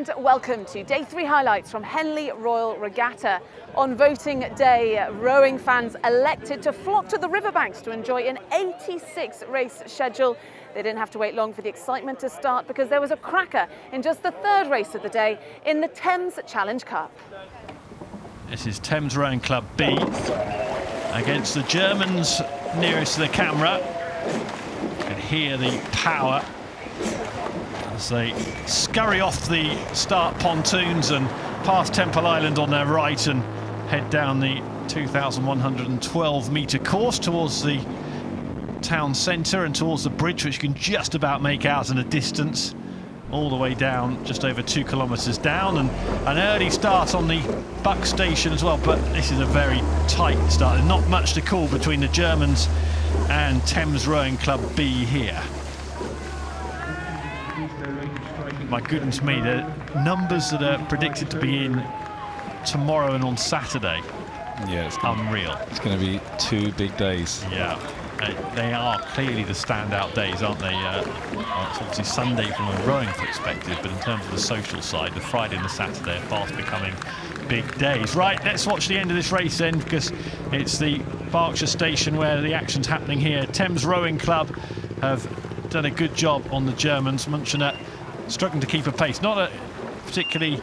And welcome to Day 3 highlights from Henley Royal Regatta. On voting day, rowing fans elected to flock to the riverbanks to enjoy an 86-race schedule. They didn't have to wait long for the excitement to start because there was a cracker in just the third race of the day in the Thames Challenge Cup. This is Thames Rowing Club B against the Germans nearest to the camera. You can hear the power as they scurry off the start pontoons and past Temple Island on their right and head down the 2,112-metre course towards the town centre and towards the bridge, which you can just about make out in the distance, all the way down, just over 2 kilometres down, and an early start on the Buck station as well, but this is a very tight start. There's not much to call between the Germans and Thames Rowing Club B here. My goodness me, the numbers that are predicted to be in tomorrow and on Saturday, yeah, it's unreal. It's going to be 2 big days. Yeah, they are clearly the standout days, aren't they? Well, it's obviously Sunday from a rowing perspective, but in terms of the social side, the Friday and the Saturday are fast becoming big days. Right, let's watch the end of this race then, because it's the Berkshire station where the action's happening here. Thames Rowing Club have done a good job on the Germans. Munchener struggling to keep a pace. Not a particularly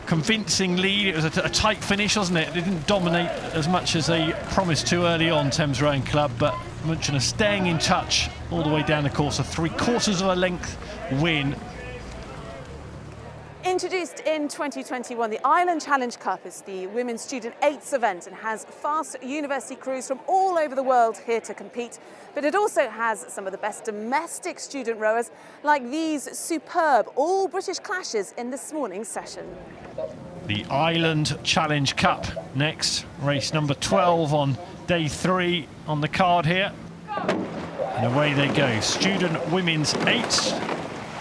convincing lead. It was a tight finish, wasn't it? They didn't dominate as much as they promised to early on, Thames Rowing Club, but Munchener staying in touch all the way down the course. A 3/4 of a length win. Introduced in 2021, the Ireland Challenge Cup is the women's student 8s event and has fast university crews from all over the world here to compete. But it also has some of the best domestic student rowers, like these superb all-British clashes in this morning's session. The Ireland Challenge Cup next, race number 12 on day 3 on the card here. And away they go, student women's 8s.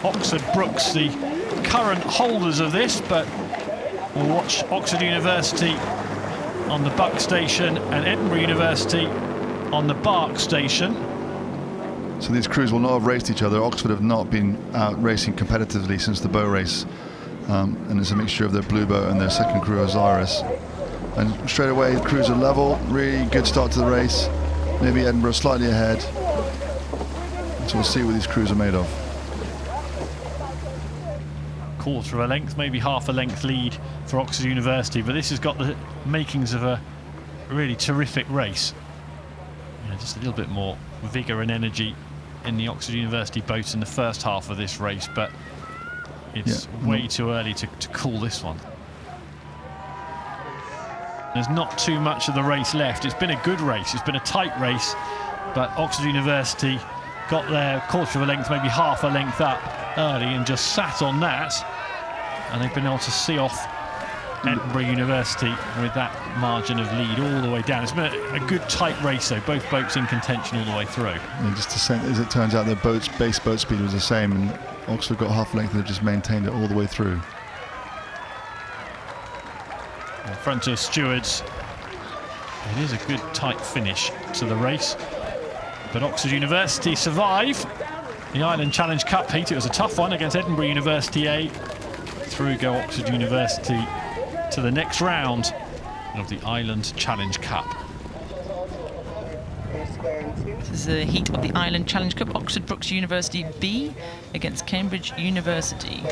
Oxford Brookes, the current holders of this, but we'll watch Oxford University on the Buck station and Edinburgh University on the Berkshire station. So these crews will not have raced each other. Oxford have not been out racing competitively since the bow race, and it's a mixture of their blue boat and their second crew, Osiris. And straight away the crews are level. Really good start to the race. Maybe Edinburgh slightly ahead, so we'll see what these crews are made of. Quarter of a length, maybe half a length lead for Oxford University, but this has got the makings of a really terrific race. Yeah, just a little bit more vigour and energy in the Oxford University boat in the first half of this race, but it's way too early to call this one. There's not too much of the race left. It's been a good race, it's been a tight race, but Oxford University got their quarter of a length, maybe half a length up early and just sat on that, and they've been able to see off Edinburgh University with that margin of lead all the way down. It's been a good tight race though, both boats in contention all the way through. And just as it turns out, their base boat speed was the same, and Oxford got half a length and they've just maintained it all the way through. In front of stewards, it is a good tight finish to the race, but Oxford University survive the Ireland Challenge Cup heat. It was a tough one against Edinburgh University A. Through go Oxford University to the next round of the Ireland Challenge Cup. This is the heat of the Ireland Challenge Cup. Oxford Brookes University B against Cambridge University.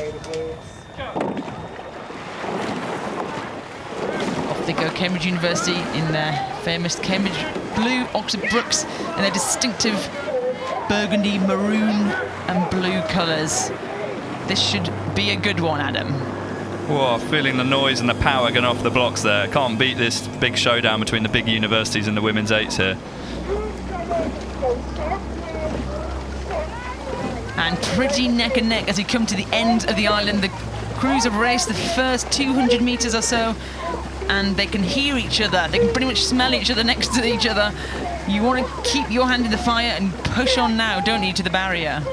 Off they go, Cambridge University in their famous Cambridge blue, Oxford Brookes in their distinctive burgundy, maroon and blue colours. This should be a good one, Adam. Whoa, feeling the noise and the power going off the blocks there. Can't beat this big showdown between the big universities and the women's 8s here. And pretty neck and neck as we come to the end of the island. The crews have raced the first 200 metres or so, and they can hear each other. They can pretty much smell each other next to each other. You want to keep your hand in the fire and push on now, don't you, to the barrier?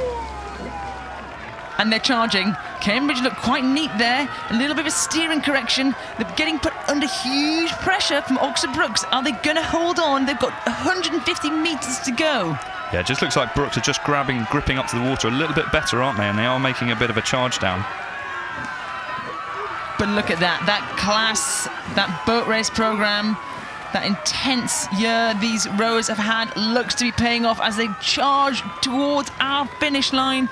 And they're charging. Cambridge look quite neat there. A little bit of a steering correction. They're getting put under huge pressure from Oxford Brookes. Are they going to hold on? They've got 150 metres to go. Yeah, it just looks like Brookes are just gripping up to the water a little bit better, aren't they? And they are making a bit of a charge down. But look at that class, that boat race program, that intense year these rowers have had looks to be paying off as they charge towards our finish line.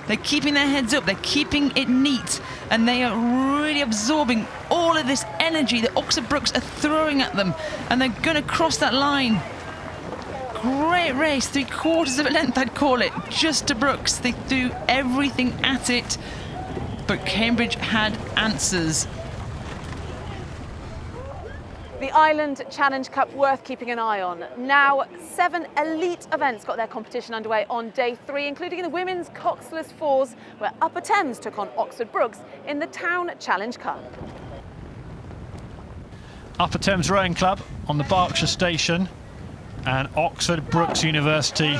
They're keeping their heads up, they're keeping it neat, and they are really absorbing all of this energy that Oxford Brookes are throwing at them, and they're going to cross that line. Great race, 3/4 of a length I'd call it, just to Brookes. They threw everything at it, but Cambridge had answers. The Island Challenge Cup worth keeping an eye on. Now, 7 elite events got their competition underway on day 3, including the women's coxless fours, where Upper Thames took on Oxford Brookes in the Town Challenge Cup. Upper Thames Rowing Club on the Berkshire station and Oxford Brookes University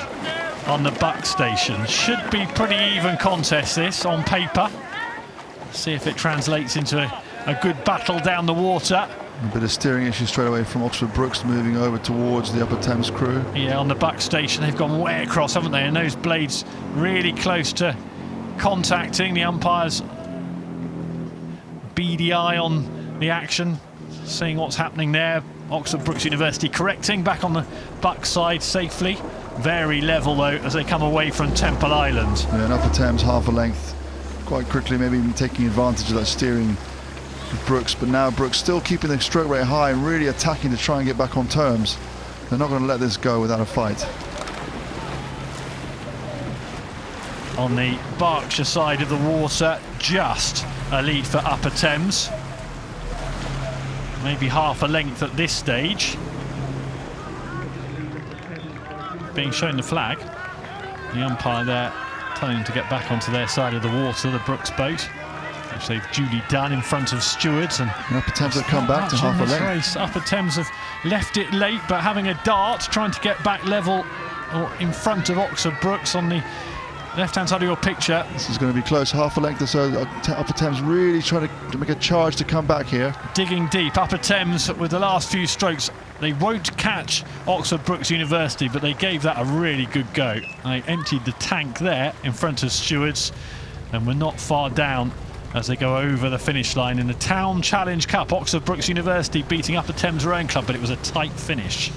on the Buck station. Should be pretty even contest this on paper. See if it translates into a good battle down the water. A bit of steering issue straight away from Oxford Brookes moving over towards the Upper Thames crew. Yeah, on the Buck station they've gone way across, haven't they? And those blades really close to contacting. The umpires beady eye on the action, seeing what's happening there. Oxford Brookes University correcting back on the Buck side safely. Very level though as they come away from Temple Island. Yeah, and Upper Thames half a length quite quickly, maybe even taking advantage of that steering with Brookes, but now Brookes still keeping the stroke rate high and really attacking to try and get back on terms. They're not going to let this go without a fight. On the Berkshire side of the water, just a lead for Upper Thames. Maybe half a length at this stage. Being shown the flag. The umpire there telling them to get back onto their side of the water, the Brookes boat, which they've duly done in front of stewards. And Upper Thames have come back to half a length. Race. Upper Thames have left it late, but having a dart, trying to get back level or in front of Oxford Brookes on the left-hand side of your picture. This is going to be close, half a length or so. Upper Thames really trying to make a charge to come back here. Digging deep. Upper Thames with the last few strokes. They won't catch Oxford Brookes University, but they gave that a really good go. They emptied the tank there in front of stewards, and we're not far down as they go over the finish line in the Town Challenge Cup. Oxford Brookes University beating Upper Thames Rowing Club, but it was a tight finish.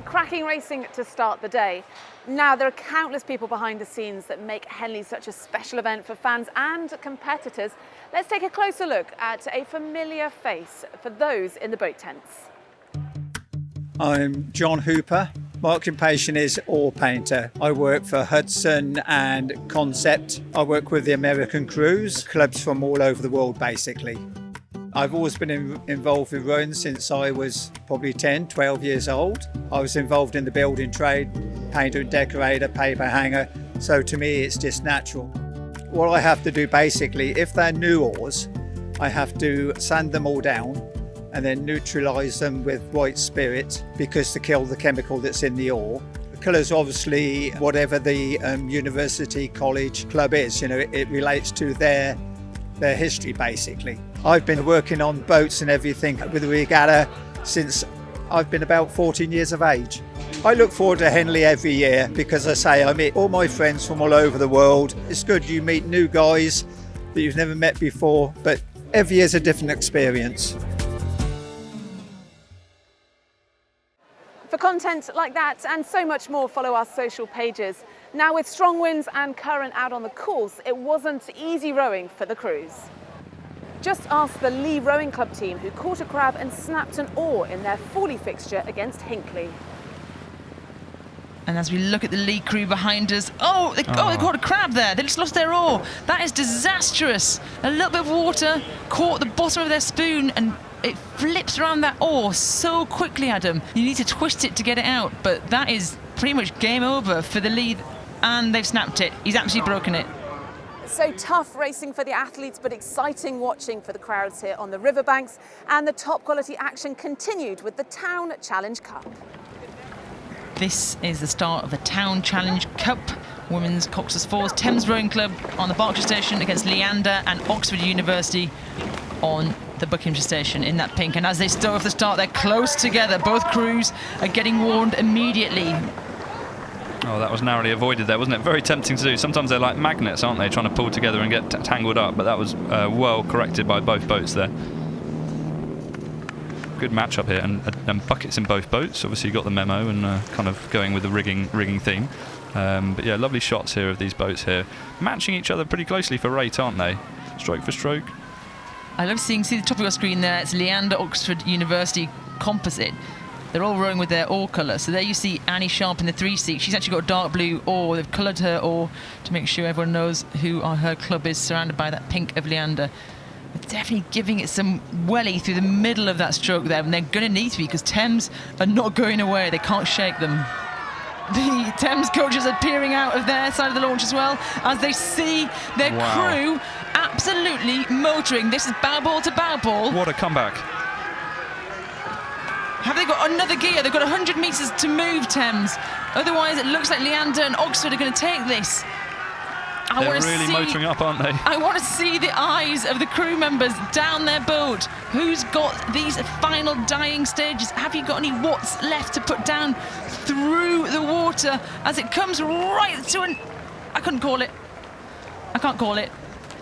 Cracking racing to start the day. Now, there are countless people behind the scenes that make Henley such a special event for fans and competitors. Let's take a closer look at a familiar face for those in the boat tents. I'm John Hooper. My occupation is oil painter. I work for Hudson and Concept. I work with the American crews, clubs from all over the world basically. I've always been involved with rowing since I was probably 10, 12 years old. I was involved in the building trade, painter and decorator, paper hanger, so to me it's just natural. What I have to do basically, if they're new oars, I have to sand them all down and then neutralise them with white spirit because to kill the chemical that's in the ore. The colours obviously whatever the university, college, club is, you know, it relates to their history basically. I've been working on boats and everything with the regatta since I've been about 14 years of age. I look forward to Henley every year because I say I meet all my friends from all over the world. It's good you meet new guys that you've never met before, but every year's a different experience. For content like that and so much more, follow our social pages. Now, with strong winds and current out on the course, it wasn't easy rowing for the crews. Just ask the Lee Rowing Club team, who caught a crab and snapped an oar in their Forley fixture against Hinckley. And as we look at the Lee crew behind us, they caught a crab there. They just lost their oar. That is disastrous. A little bit of water caught the bottom of their spoon and it flips around that oar so quickly, Adam. You need to twist it to get it out, but that is pretty much game over for the Lee, and they've snapped it. He's absolutely broken it. So tough racing for the athletes, but exciting watching for the crowds here on the riverbanks. And the top quality action continued with the Town Challenge Cup. This is the start of the Town Challenge Cup. Women's coxless fours, Thames Rowing Club on the Berkshire station against Leander and Oxford University on the Buckinghamshire station in that pink. And as they stow off the start, they're close together. Both crews are getting warned immediately. Oh, that was narrowly avoided there, wasn't it? Very tempting to do. Sometimes they're like magnets, aren't they, trying to pull together and get tangled up, but that was well corrected by both boats there. Good match-up here, and buckets in both boats. Obviously you got the memo and kind of going with the rigging theme. But yeah, lovely shots here of these boats here. Matching each other pretty closely for rate, aren't they? Stroke for stroke. I love see the top of your screen there. It's Leander Oxford University Composite. They're all rowing with their oar colour. So there you see Annie Sharp in the 3 seat. She's actually got a dark blue oar. They've coloured her oar to make sure everyone knows who her club is, surrounded by that pink of Leander. They're definitely giving it some welly through the middle of that stroke there, and they're going to need to be, because Thames are not going away. They can't shake them. The Thames coaches are peering out of their side of the launch as well, as they see their crew absolutely motoring. This is bow ball to bow ball. What a comeback. Have they got another gear? They've got 100 metres to move, Thames. Otherwise, it looks like Leander and Oxford are going to take this. They're really motoring up, aren't they? I want to see the eyes of the crew members down their boat. Who's got these final dying stages? Have you got any watts left to put down through the water as it comes right to an... I couldn't call it. I can't call it.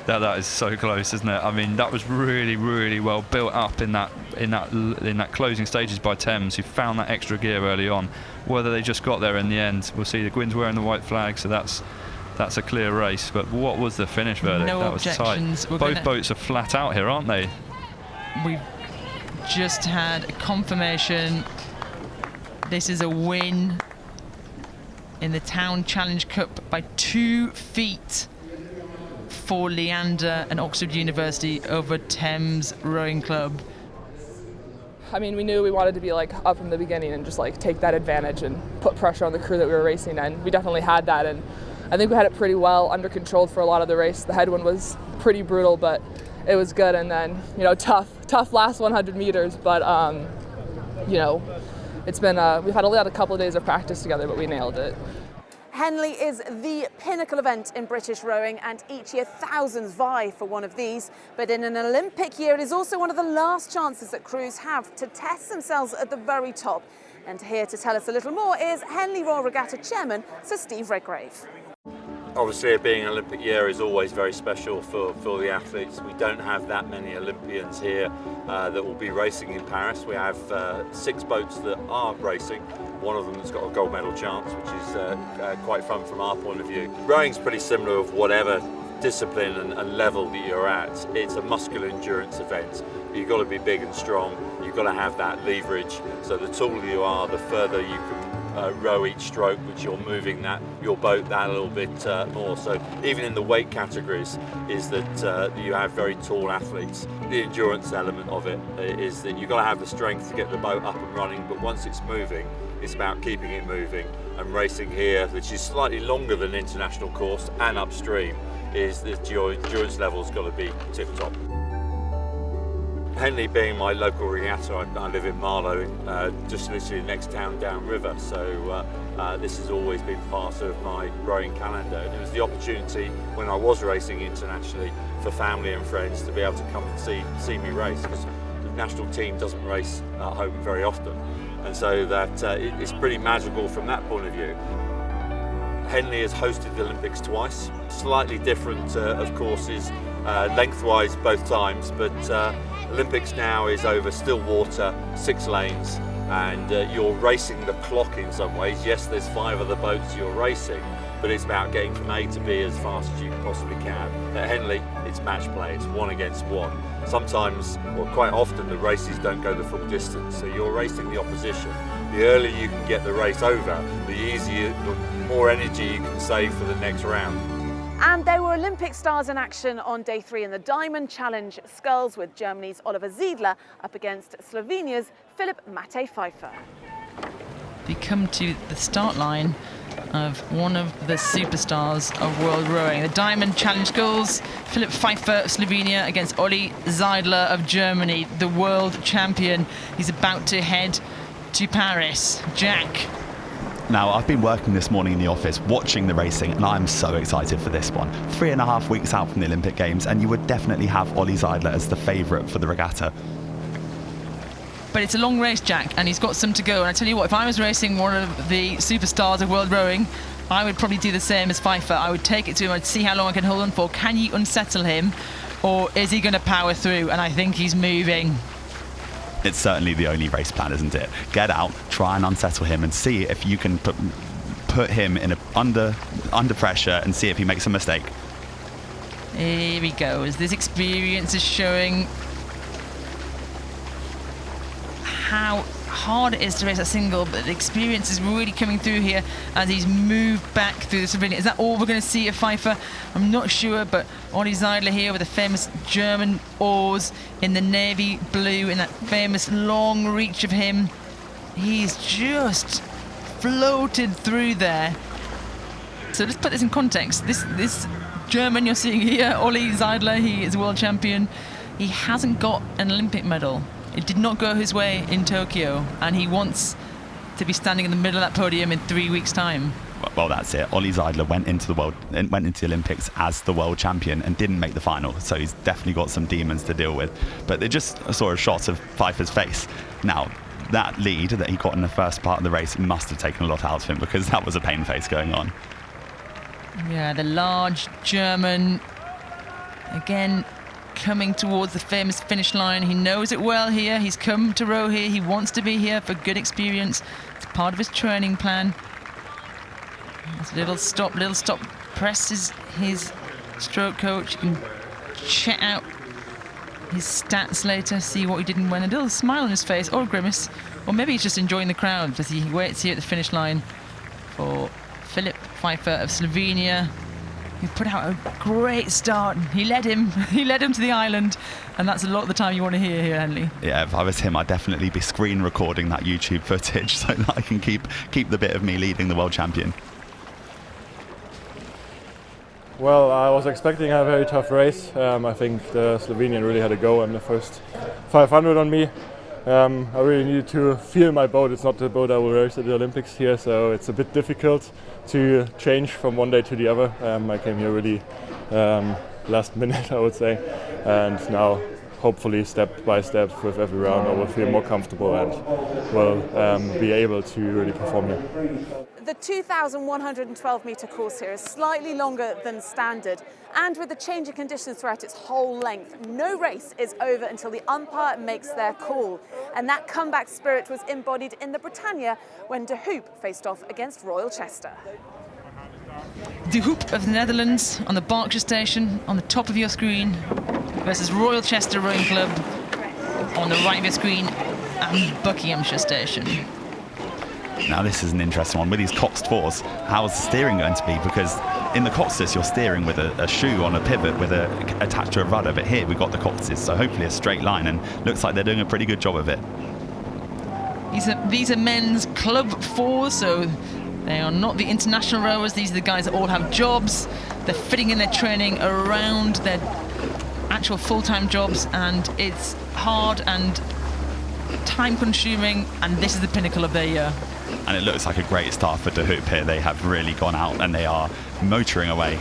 That is so close, isn't it? I mean, that was really, really well built up in that closing stages by Thames, who found that extra gear early on. Whether they just got there in the end, we'll see. The Gwyn's wearing the white flag, so that's a clear race. But what was the finish verdict? No that was objections. tight. Both boats are flat out here, aren't they? We've just had a confirmation. This is a win in the Town Challenge Cup by 2 feet for Leander and Oxford University over Thames Rowing Club. I mean, we knew we wanted to be like up from the beginning and just like take that advantage and put pressure on the crew that we were racing, and we definitely had that, and I think we had it pretty well under control for a lot of the race. The headwind was pretty brutal, but it was good, and then, you know, tough last 100 meters, but you know, it's been we've had a couple of days of practice together, but we nailed it. Henley is the pinnacle event in British rowing, and each year thousands vie for one of these. But in an Olympic year, it is also one of the last chances that crews have to test themselves at the very top. And here to tell us a little more is Henley Royal Regatta Chairman Sir Steve Redgrave. Obviously, it being an Olympic year is always very special for the athletes. We don't have that many Olympians here that will be racing in Paris. We have 6 boats that are racing. One of them has got a gold medal chance, which is quite fun from our point of view. Rowing's pretty similar of whatever discipline and level that you're at. It's a muscular endurance event. You've got to be big and strong. You've got to have that leverage. So the taller you are, the further you can row each stroke, which you're moving your boat that a little bit more. So even in the weight categories is that you have very tall athletes. The endurance element of it is that you've got to have the strength to get the boat up and running, but once it's moving, it's about keeping it moving. And racing here, which is slightly longer than international course and upstream, is that your endurance level's got to be tip top. Henley being my local regatta, I live in Marlow, just literally the next town downriver, so this has always been part of my rowing calendar. And it was the opportunity when I was racing internationally for family and friends to be able to come and see me race, because the national team doesn't race at home very often, and so that it's pretty magical from that point of view. Henley has hosted the Olympics twice, slightly different of courses lengthwise both times, but Olympics now is over still water, 6 lanes, and you're racing the clock in some ways. Yes, there's 5 other boats you're racing, but it's about getting from A to B as fast as you possibly can. At Henley, it's match play, it's 1 against 1. Sometimes, or quite often, the races don't go the full distance, so you're racing the opposition. The earlier you can get the race over, the more energy you can save for the next round. And there were Olympic stars in action on day 3 in the Diamond Challenge Sculls, with Germany's Oliver Ziedler up against Slovenia's Philipp Matej Pfeiffer. We come to the start line of one of the superstars of world rowing. The Diamond Challenge Sculls, Philipp Pfeiffer of Slovenia against Olli Ziedler of Germany, the world champion. He's about to head to Paris. Jack. Now, I've been working this morning in the office watching the racing, and I'm so excited for this one. 3.5 weeks out from the Olympic Games, and you would definitely have Olli Ziedler as the favourite for the regatta. But it's a long race, Jack, and he's got some to go. And I tell you what, if I was racing one of the superstars of world rowing, I would probably do the same as Pfeiffer. I would take it to him, I'd see how long I can hold on for. Can you unsettle him, or is he going to power through? And I think he's moving. It's certainly the only race plan, isn't it? Get out, try and unsettle him, and see if you can put him in under pressure and see if he makes a mistake. Here he goes. This experience is showing how hard it is to race a single, but the experience is really coming through here as he's moved back through the Slovenian. Is that all we're going to see of Pfeiffer? I'm not sure, but Olli Zeidler here with the famous German oars in the navy blue, in that famous long reach of him. He's just floated through there. So let's put this in context. This German you're seeing here, Olli Zeidler, he is a world champion. He hasn't got an Olympic medal. It did not go his way in Tokyo, and he wants to be standing in the middle of that podium in 3 weeks' time. Well, that's it. Olli Zeidler went into the Olympics as the world champion and didn't make the final, so he's definitely got some demons to deal with. But they just saw a shot of Pfeiffer's face. Now, that lead that he got in the first part of the race must have taken a lot out of him, because that was a pain face going on. Yeah, the large German, again, coming towards the famous finish line. He knows it well here. He's come to row here. He wants to be here for good experience. It's part of his training plan. There's a little stop, presses his stroke coach. You can check out his stats later, see what he did and when. A little smile on his face, or a grimace, or maybe he's just enjoying the crowd as he waits here at the finish line for Philipp Pfeiffer of Slovenia. He put out a great start. He led him to the island, and that's a lot of the time you want to hear here, Henley. Yeah, if I was him, I'd definitely be screen recording that YouTube footage so that I can keep the bit of me leading the world champion. Well, I was expecting a very tough race. I think the Slovenian really had a go on the first 500 on me. I really needed to feel my boat. It's not the boat I will race at the Olympics here, so it's a bit difficult to change from one day to the other. I came here really last minute, I would say, and now hopefully step by step with every round I will feel more comfortable and will be able to really perform here. The 2,112 metre course here is slightly longer than standard, and with the changing conditions throughout its whole length, no race is over until the umpire makes their call. And that comeback spirit was embodied in the Britannia when De Hoop faced off against Royal Chester. De Hoop of the Netherlands on the Berkshire station on the top of your screen versus Royal Chester Rowing Club on the right of your screen and Buckinghamshire station. Now this is an interesting one. With these coxed fours, how is the steering going to be? Because in the coxless you're steering with a shoe on a pivot with attached to a rudder, but here we've got the coxless, so hopefully a straight line, and looks like they're doing a pretty good job of it. These are men's club fours, so they are not the international rowers. These are the guys that all have jobs. They're fitting in their training around their actual full-time jobs, and it's hard and time-consuming, and this is the pinnacle of their year. And it looks like a great start for De Hoop here. They have really gone out and they are motoring away.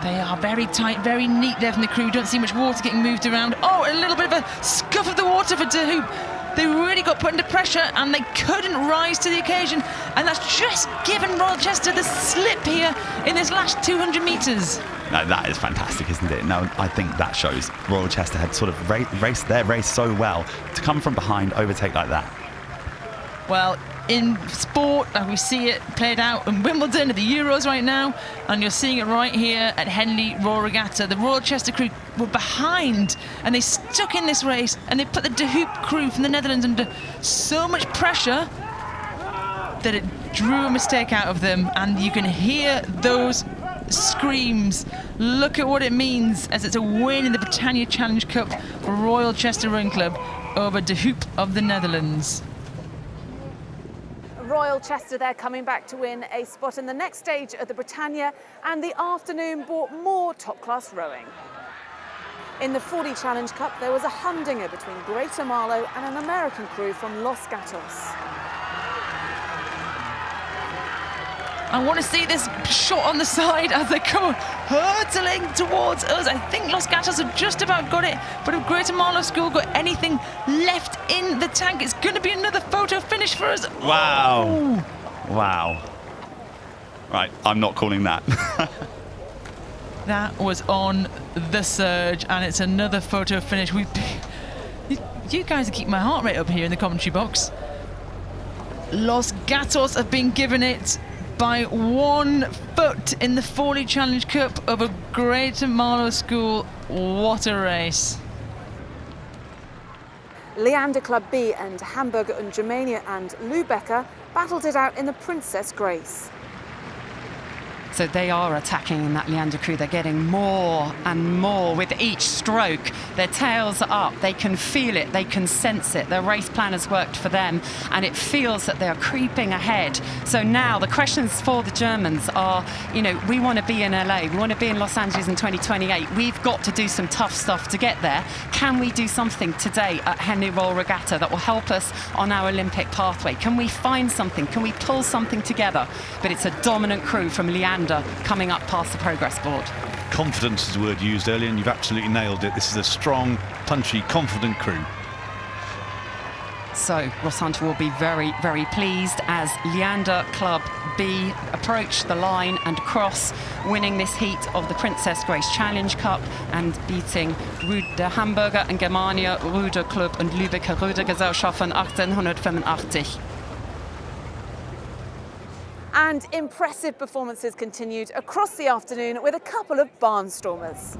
They are very tight, very neat there from the crew. Don't see much water getting moved around. Oh, a little bit of a scuff of the water for De Hoop. They really got put under pressure and they couldn't rise to the occasion. And that's just given Royal Chester the slip here in this last 200 metres. Now, that is fantastic, isn't it? Now, I think that shows Royal Chester had sort of raced their race so well to come from behind, overtake like that. Well, in sport, we see it played out in Wimbledon at the Euros right now, and you're seeing it right here at Henley Royal Regatta. The Royal Chester crew were behind, and they stuck in this race, and they put the De Hoop crew from the Netherlands under so much pressure that it drew a mistake out of them, and you can hear those screams. Look at what it means, as it's a win in the Britannia Challenge Cup for Royal Chester Rowing Club over De Hoop of the Netherlands. Royal Chester there coming back to win a spot in the next stage of the Britannia, and the afternoon brought more top-class rowing. In the 40 Challenge Cup, there was a humdinger between Greater Marlow and an American crew from Los Gatos. I want to see this shot on the side as they come hurtling towards us. I think Los Gatos have just about got it, but if Greater Marlow School got anything left in the tank, it's going to be another photo finish for us. Wow. Oh. Wow. Right, I'm not calling that. That was on the surge, and it's another photo finish. You guys are keeping my heart rate up here in the commentary box. Los Gatos have been given it by 1 foot in the Forley Challenge Cup over Greater Marlow School. What a race. Leander Club B and Hamburger und Germania and Lübecker battled it out in the Princess Grace. So they are attacking in that Leander crew. They're getting more and more with each stroke. Their tails are up. They can feel it. They can sense it. Their race plan has worked for them, and it feels that they are creeping ahead. So now the questions for the Germans are, you know, we want to be in LA. We want to be in Los Angeles in 2028. We've got to do some tough stuff to get there. Can we do something today at Henley Royal Regatta that will help us on our Olympic pathway? Can we find something? Can we pull something together? But it's a dominant crew from Leander coming up past the progress board. Confidence is the word used earlier, and you've absolutely nailed it. This is a strong, punchy, confident crew. So Ross Hunter will be very, very pleased as Leander Club B approach the line and cross, winning this heat of the Princess Grace Challenge Cup and beating Ruder Hamburger and Germania Ruder Club und Lübecker Ruder Gesellschaften 1885. And impressive performances continued across the afternoon with a couple of barnstormers.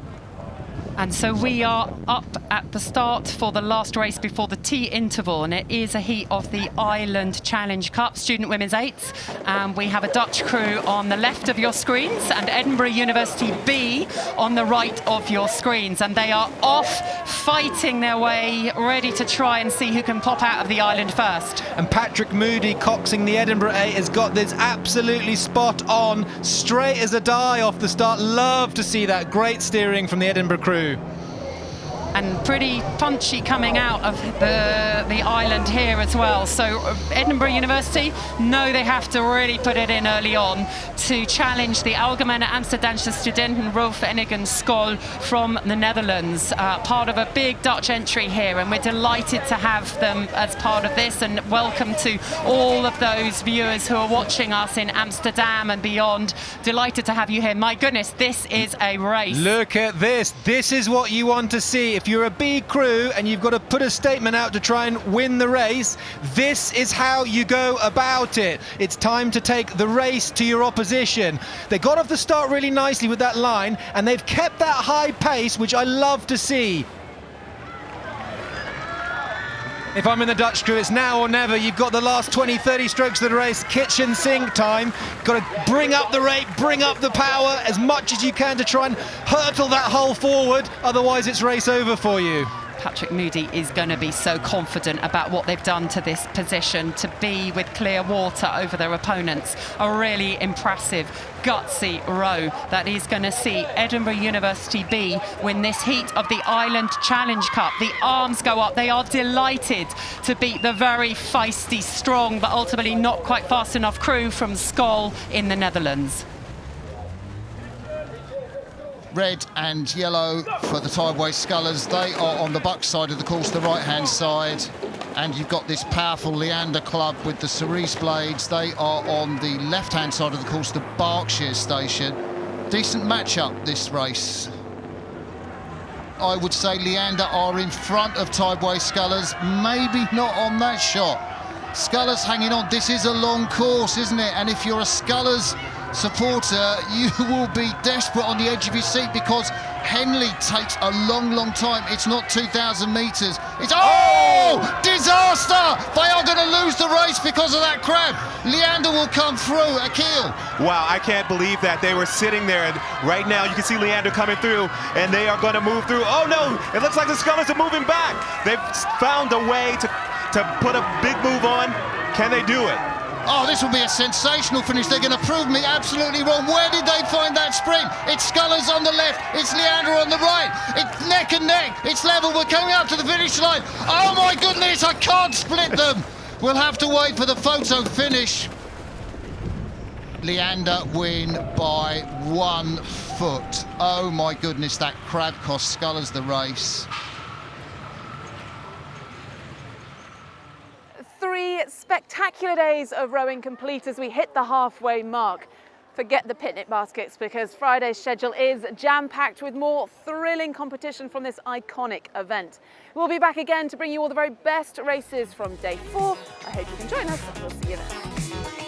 And so we are up at the start for the last race before the tea interval, and it is a heat of the Island Challenge Cup, Student Women's 8s. We have a Dutch crew on the left of your screens and Edinburgh University B on the right of your screens, and they are off fighting their way, ready to try and see who can pop out of the island first. And Patrick Moody coxing the Edinburgh 8 has got this absolutely spot on, straight as a die off the start. Love to see that great steering from the Edinburgh crew. And pretty punchy coming out of the island here as well. So Edinburgh University know they have to really put it in early on to challenge the Algemene Amsterdamse Studentenvereniging Sculls from the Netherlands. Part of a big Dutch entry here, and we're delighted to have them as part of this, and welcome to all of those viewers who are watching us in Amsterdam and beyond. Delighted to have you here. My goodness, this is a race. Look at this. This is what you want to see. If you're a B crew and you've got to put a statement out to try and win the race, this is how you go about it. It's time to take the race to your opposition. They got off the start really nicely with that line, and they've kept that high pace, which I love to see. If I'm in the Dutch crew, it's now or never. You've got the last 20, 30 strokes of the race, kitchen sink time. Got to bring up the rate, bring up the power as much as you can to try and hurtle that hull forward. Otherwise, it's race over for you. Patrick Moody is going to be so confident about what they've done to this position, to be with clear water over their opponents. A really impressive, gutsy row that is going to see Edinburgh University B win this heat of the Island Challenge Cup. The arms go up. They are delighted to beat the very feisty, strong, but ultimately not quite fast enough crew from Sculls in the Netherlands. Red and yellow for the Tideway Scullers. They are on the Bucks side of the course, the right-hand side. And you've got this powerful Leander Club with the Cerise Blades. They are on the left-hand side of the course, the Berkshire station. Decent match-up, this race. I would say Leander are in front of Tideway Scullers, maybe not on that shot. Scullers hanging on. This is a long course, isn't it? And if you're a Scullers supporter, you will be desperate on the edge of your seat, because Henley takes a long, long time. It's not 2,000 metres. It's, oh, disaster! They are going to lose the race because of that crab. Leander will come through. Akil. Wow, I can't believe that. They were sitting there, and right now you can see Leander coming through, and they are going to move through. Oh no, it looks like the Scullers are moving back. They've found a way to put a big move on. Can they do it? Oh, this will be a sensational finish. They're going to prove me absolutely wrong. Where did they find that sprint? It's Scullers on the left. It's Leander on the right. It's neck and neck. It's level. We're coming up to the finish line. Oh, my goodness, I can't split them. We'll have to wait for the photo finish. Leander win by 1 foot. Oh my goodness, that crab cost Sculls the race. 3 spectacular days of rowing complete as we hit the halfway mark. Forget the picnic baskets because Friday's schedule is jam-packed with more thrilling competition from this iconic event. We'll be back again to bring you all the very best races from day 4. I hope you can join us. We'll see you then.